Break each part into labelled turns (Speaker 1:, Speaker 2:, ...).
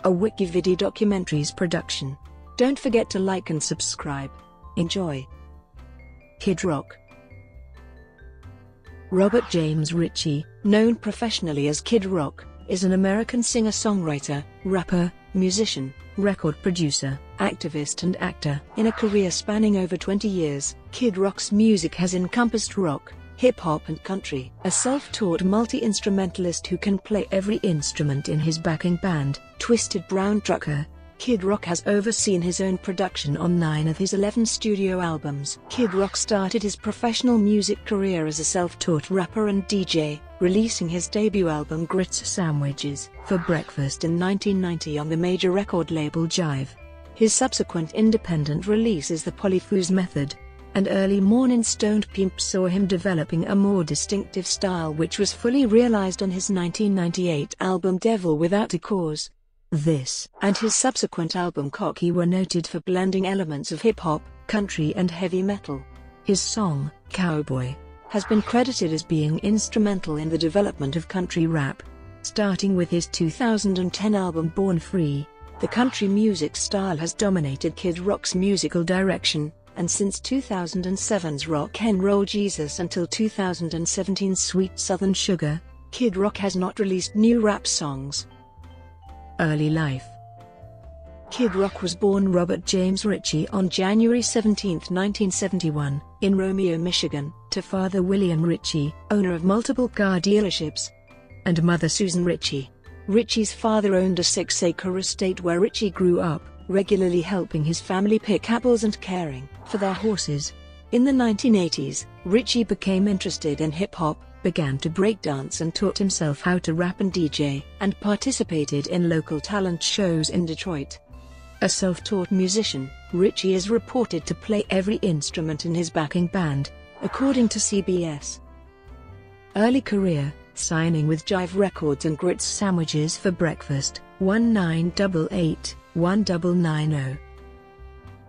Speaker 1: a WikiVidi documentaries production. Don't forget to like and subscribe. Enjoy. Kid Rock. Robert James Ritchie, known professionally as Kid Rock, is an American singer-songwriter, rapper, musician, record producer, activist and actor. In a career spanning over 20 years, Kid Rock's music has encompassed rock, hip-hop and country. A self-taught multi-instrumentalist who can play every instrument in his backing band, Twisted Brown Trucker, Kid Rock has overseen his own production on 9 of his 11 studio albums. Kid Rock started his professional music career as a self-taught rapper and DJ, releasing his debut album Grits Sandwiches for Breakfast in 1990 on the major record label Jive. His subsequent independent release is the Polyfuze method, and early Mornin Stoned Pimp saw him developing a more distinctive style which was fully realized on his 1998 album Devil Without a Cause. This and his subsequent album Cocky were noted for blending elements of hip-hop, country and heavy metal. His song, Cowboy, has been credited as being instrumental in the development of country rap. Starting with his 2010 album Born Free, the country music style has dominated Kid Rock's musical direction, and since 2007's Rock 'N' Roll Jesus until 2017's Sweet Southern Sugar, Kid Rock has not released new rap songs. Early life. Kid Rock was born Robert James Ritchie on January 17, 1971, in Romeo, Michigan, to father William Ritchie, owner of multiple car dealerships, and mother Susan Ritchie. Ritchie's father owned a 6-acre estate where Ritchie grew up, regularly helping his family pick apples and caring for their horses. In the 1980s, Ritchie became interested in hip-hop, began to breakdance and taught himself how to rap and DJ, and participated in local talent shows in Detroit. A self-taught musician, Ritchie is reported to play every instrument in his backing band, according to CBS. Early career, signing with Jive Records and Grits Sandwiches for Breakfast, 1988-1990.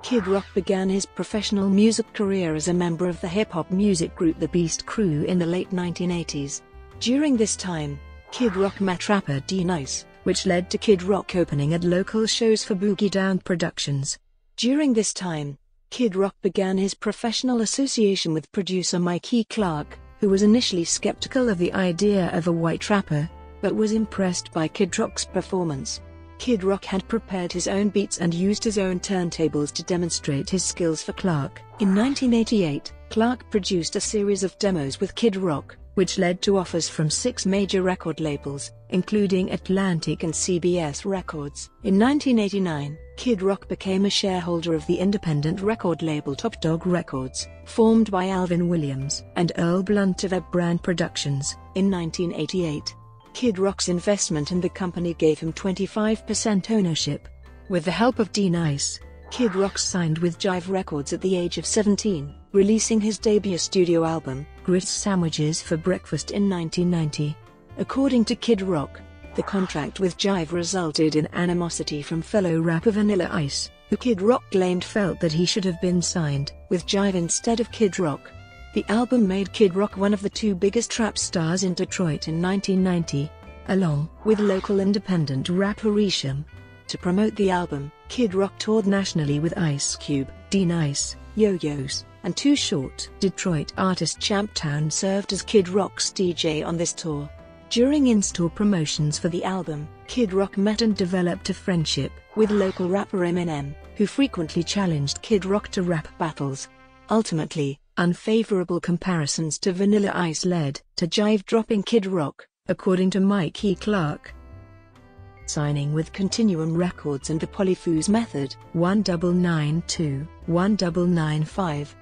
Speaker 1: Kid Rock began his professional music career as a member of the hip-hop music group The Beast Crew in the late 1980s. During this time, Kid Rock met rapper D-Nice, which led to Kid Rock opening at local shows for Boogie Down Productions. During this time, Kid Rock began his professional association with producer Mikey Clark, who was initially skeptical of the idea of a white rapper, but was impressed by Kid Rock's performance. Kid Rock had prepared his own beats and used his own turntables to demonstrate his skills for Clark. In 1988, Clark produced a series of demos with Kid Rock, which led to offers from 6 major record labels, including Atlantic and CBS Records. In 1989, Kid Rock became a shareholder of the independent record label Top Dog Records, formed by Alvin Williams and Earl Blunt of Ebb Brand Productions. In 1988, Kid Rock's investment in the company gave him 25% ownership. With the help of D-Nice, Kid Rock signed with Jive Records at the age of 17, releasing his debut studio album, Grits Sandwiches for Breakfast in 1990. According to Kid Rock, the contract with Jive resulted in animosity from fellow rapper Vanilla Ice, who Kid Rock claimed felt that he should have been signed with Jive instead of Kid Rock. The album made Kid Rock one of the 2 biggest rap stars in Detroit in 1990, along with local independent rapper Risham. To promote the album, Kid Rock toured nationally with Ice Cube, D-Nice, Yo-Yos, and Too Short. Detroit artist Champtown served as Kid Rock's DJ on this tour. During in-store promotions for the album, Kid Rock met and developed a friendship with local rapper Eminem, who frequently challenged Kid Rock to rap battles. Ultimately, unfavorable comparisons to Vanilla Ice led to Jive dropping Kid Rock, according to Mikey Clark. Signing with Continuum Records and the Polyfuze method, 1992-1995.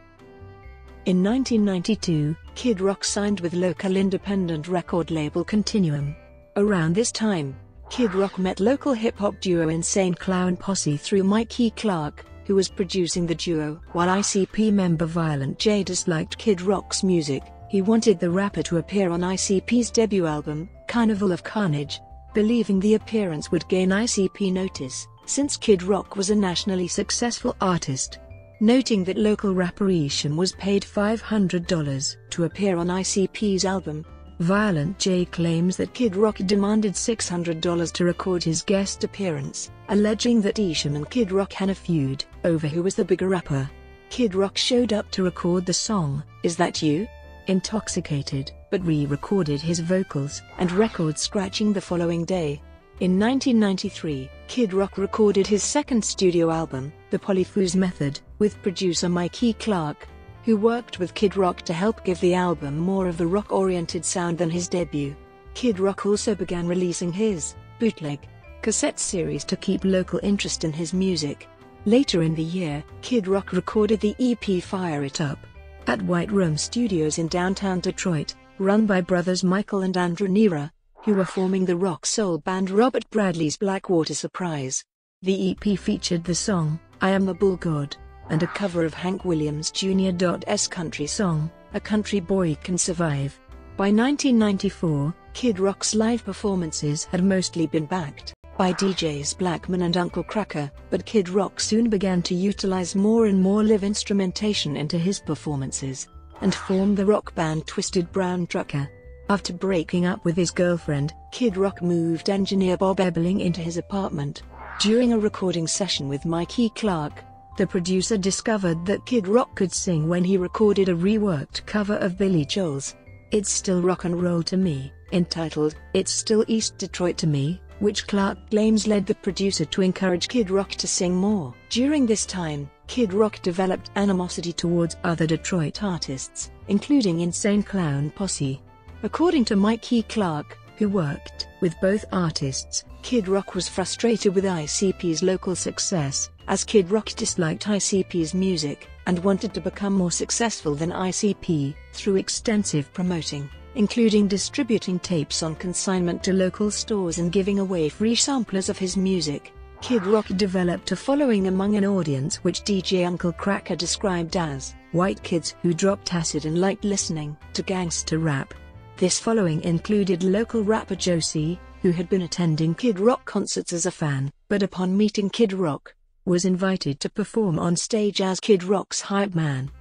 Speaker 1: In 1992, Kid Rock signed with local independent record label Continuum. Around this time, Kid Rock met local hip-hop duo Insane Clown Posse through Mikey Clark, who was producing the duo. While ICP member Violent J disliked Kid Rock's music, he wanted the rapper to appear on ICP's debut album, Carnival of Carnage, believing the appearance would gain ICP notice, since Kid Rock was a nationally successful artist. Noting that local rapper Isham was paid $500 to appear on ICP's album, Violent J claims that Kid Rock demanded $600 to record his guest appearance, alleging that Isham and Kid Rock had a feud over who was the bigger rapper. Kid Rock showed up to record the song, Is That You? Intoxicated, but re-recorded his vocals and record scratching the following day. In 1993, Kid Rock recorded his second studio album, The Polyfuze Method, with producer Mikey Clark, who worked with Kid Rock to help give the album more of the rock-oriented sound than his debut. Kid Rock also began releasing his bootleg cassette series to keep local interest in his music. Later in the year, Kid Rock recorded the EP Fire It Up at White Room Studios in downtown Detroit, run by brothers Michael and Andrew Nera, who were forming the rock-soul band Robert Bradley's Blackwater Surprise. The EP featured the song, I Am the Bull God, and a cover of Hank Williams Jr.'s country song, A Country Boy Can Survive. By 1994, Kid Rock's live performances had mostly been backed by DJs Blackman and Uncle Kracker, but Kid Rock soon began to utilize more and more live instrumentation into his performances, and formed the rock band Twisted Brown Trucker. After breaking up with his girlfriend, Kid Rock moved engineer Bob Ebling into his apartment. During a recording session with Mikey Clark, the producer discovered that Kid Rock could sing when he recorded a reworked cover of Billy Joel's It's Still Rock and Roll to Me, entitled It's Still East Detroit to Me, which Clark claims led the producer to encourage Kid Rock to sing more. During this time, Kid Rock developed animosity towards other Detroit artists, including Insane Clown Posse. According to Mikey Clark, who worked with both artists, Kid Rock was frustrated with ICP's local success, as Kid Rock disliked ICP's music, and wanted to become more successful than ICP, through extensive promoting, including distributing tapes on consignment to local stores and giving away free samplers of his music. Kid Rock developed a following among an audience which DJ Uncle Kracker described as white kids who dropped acid and liked listening to gangster rap. This following included local rapper Josie, who had been attending Kid Rock concerts as a fan, but upon meeting Kid Rock, was invited to perform on stage as Kid Rock's hype man.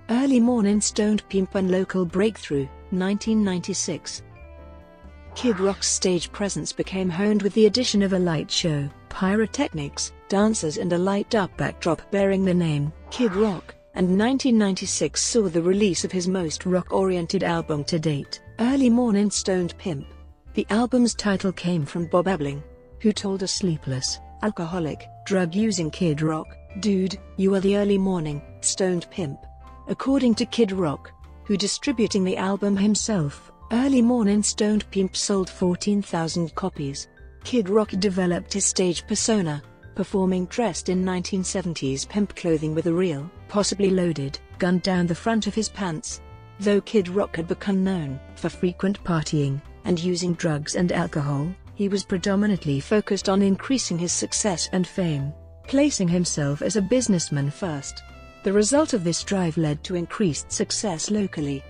Speaker 1: Early Mornin Stoned Pimp and Local Breakthrough, 1996. Kid Rock's stage presence became honed with the addition of a light show, pyrotechnics, dancers and a light-up backdrop bearing the name Kid Rock, and 1996 saw the release of his most rock-oriented album to date, Early Mornin Stoned Pimp. The album's title came from Bob Ebling, who told a sleepless, alcoholic, drug-using Kid Rock, "Dude, you are the early morning, stoned pimp." According to Kid Rock, who distributing the album himself, Early Mornin Stoned Pimp sold 14,000 copies. Kid Rock developed his stage persona, performing dressed in 1970s pimp clothing with a real, possibly loaded, gun down the front of his pants. Though Kid Rock had become known for frequent partying and using drugs and alcohol, he was predominantly focused on increasing his success and fame, placing himself as a businessman first. The result of this drive led to increased success locally,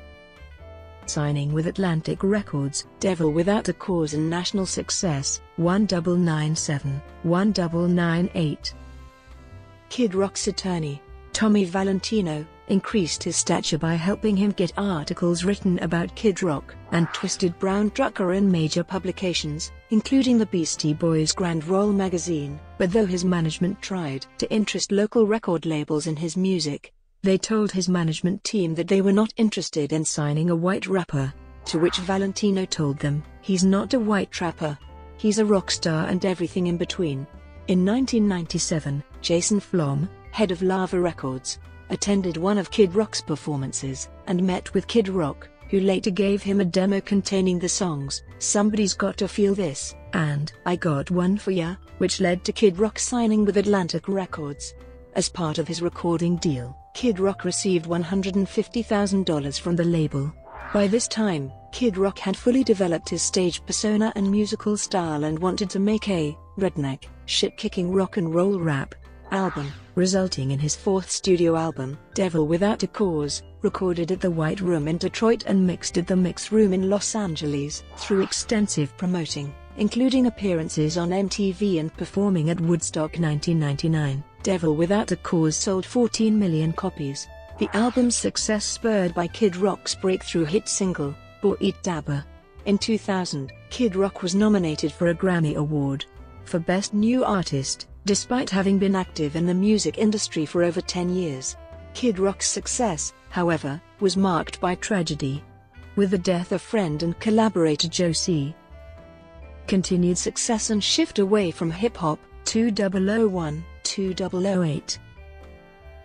Speaker 1: signing with Atlantic Records, Devil Without a Cause, and national success, 1997, 1998. Kid Rock's attorney, Tommy Valentino, increased his stature by helping him get articles written about Kid Rock and Twisted Brown Trucker in major publications, including the Beastie Boys' Grand Roll magazine. But though his management tried to interest local record labels in his music, they told his management team that they were not interested in signing a white rapper, to which Valentino told them, "He's not a white rapper. He's a rock star and everything in between." In 1997, Jason Flom, head of Lava Records, attended one of Kid Rock's performances, and met with Kid Rock, who later gave him a demo containing the songs, "Somebody's Got to Feel This," and "I Got One For Ya," which led to Kid Rock signing with Atlantic Records. As part of his recording deal, Kid Rock received $150,000 from the label. By this time, Kid Rock had fully developed his stage persona and musical style and wanted to make a redneck, shit-kicking rock and roll rap album, resulting in his fourth studio album, Devil Without a Cause, recorded at the White Room in Detroit and mixed at the Mix Room in Los Angeles. Through extensive promoting, including appearances on MTV and performing at Woodstock 1999, Devil Without a Cause sold 14 million copies. The album's success spurred by Kid Rock's breakthrough hit single, Bo Eat Dabba. In 2000, Kid Rock was nominated for a Grammy Award for Best New Artist, despite having been active in the music industry for over 10 years. Kid Rock's success, however, was marked by tragedy. With the death of friend and collaborator Josie, continued success and shift away from hip-hop, 2001-2008.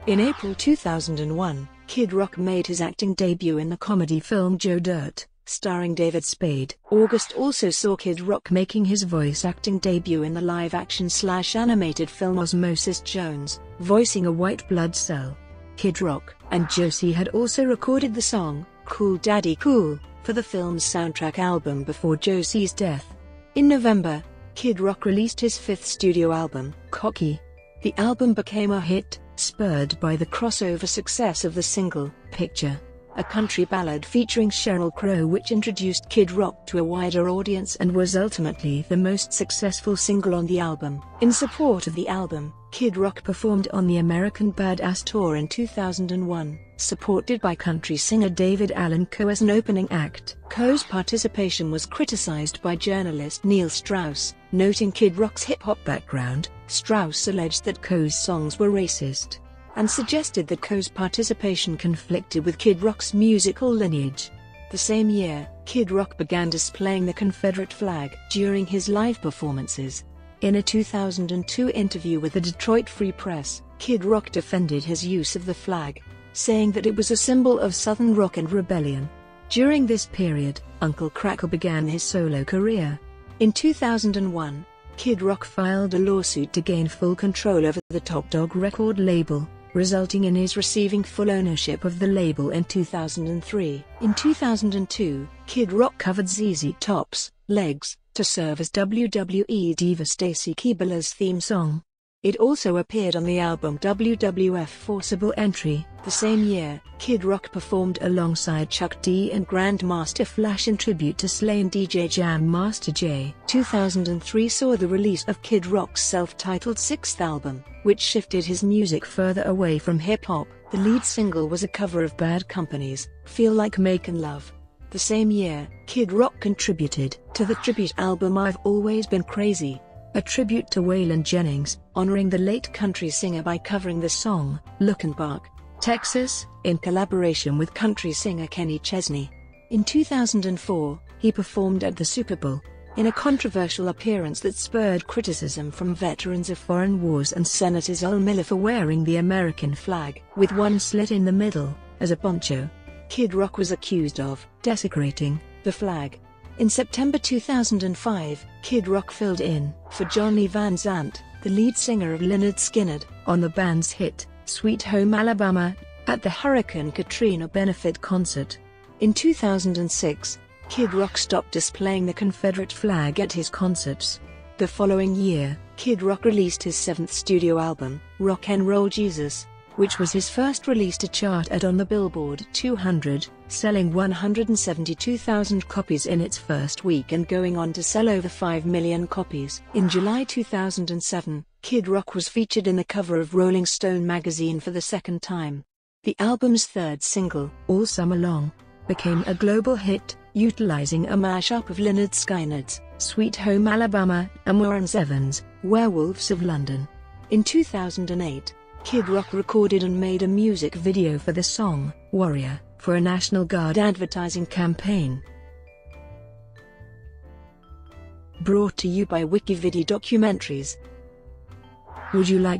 Speaker 1: In April 2001, Kid Rock made his acting debut in the comedy film Joe Dirt, starring David Spade. August also saw Kid Rock making his voice acting debut in the live-action/animated film Osmosis Jones, voicing a white blood cell. Kid Rock and Josie had also recorded the song, Cool Daddy Cool, for the film's soundtrack album before Josie's death. In November, Kid Rock released his fifth studio album, Cocky. The album became a hit, spurred by the crossover success of the single, Picture, a country ballad featuring Sheryl Crow, which introduced Kid Rock to a wider audience and was ultimately the most successful single on the album. In support of the album, Kid Rock performed on the American Badass Tour in 2001, supported by country singer David Allan Coe as an opening act. Coe's participation was criticized by journalist Neil Strauss, noting Kid Rock's hip-hop background. Strauss alleged that Coe's songs were racist, and suggested that Coe's participation conflicted with Kid Rock's musical lineage. The same year, Kid Rock began displaying the Confederate flag during his live performances. In a 2002 interview with the Detroit Free Press, Kid Rock defended his use of the flag, saying that it was a symbol of Southern rock and rebellion. During this period, Uncle Kracker began his solo career. In 2001, Kid Rock filed a lawsuit to gain full control over the Top Dog record label, resulting in his receiving full ownership of the label in 2003. In 2002, Kid Rock covered ZZ Top's Legs to serve as WWE diva Stacy Keibler's theme song. It also appeared on the album WWF Forcible Entry. The same year, Kid Rock performed alongside Chuck D and Grandmaster Flash in tribute to slain DJ Jam Master Jay. 2003 saw the release of Kid Rock's self-titled sixth album, which shifted his music further away from hip-hop. The lead single was a cover of Bad Company's Feel Like Makin' Love. The same year, Kid Rock contributed to the tribute album I've Always Been Crazy, a tribute to Waylon Jennings, honoring the late country singer by covering the song, Lookin' Back, Texas, in collaboration with country singer Kenny Chesney. In 2004, he performed at the Super Bowl, in a controversial appearance that spurred criticism from veterans of foreign wars and Senator Al Miller for wearing the American flag, with one slit in the middle, as a poncho. Kid Rock was accused of desecrating the flag. In September 2005, Kid Rock filled in for Johnny Van Zant, the lead singer of Lynyrd Skynyrd, on the band's hit, Sweet Home Alabama, at the Hurricane Katrina benefit concert. In 2006, Kid Rock stopped displaying the Confederate flag at his concerts. The following year, Kid Rock released his seventh studio album, Rock'n'Roll Jesus, which was his first release to chart on the Billboard 200, selling 172,000 copies in its first week and going on to sell over 5 million copies. In July 2007, Kid Rock was featured in the cover of Rolling Stone magazine for the second time. The album's third single, All Summer Long, became a global hit, utilizing a mashup of Lynyrd Skynyrd's Sweet Home Alabama and Warren Zevon's Werewolves of London. In 2008, Kid Rock recorded and made a music video for the song, Warrior, for a National Guard advertising campaign. Brought to you by WikiVidi Documentaries. Would you like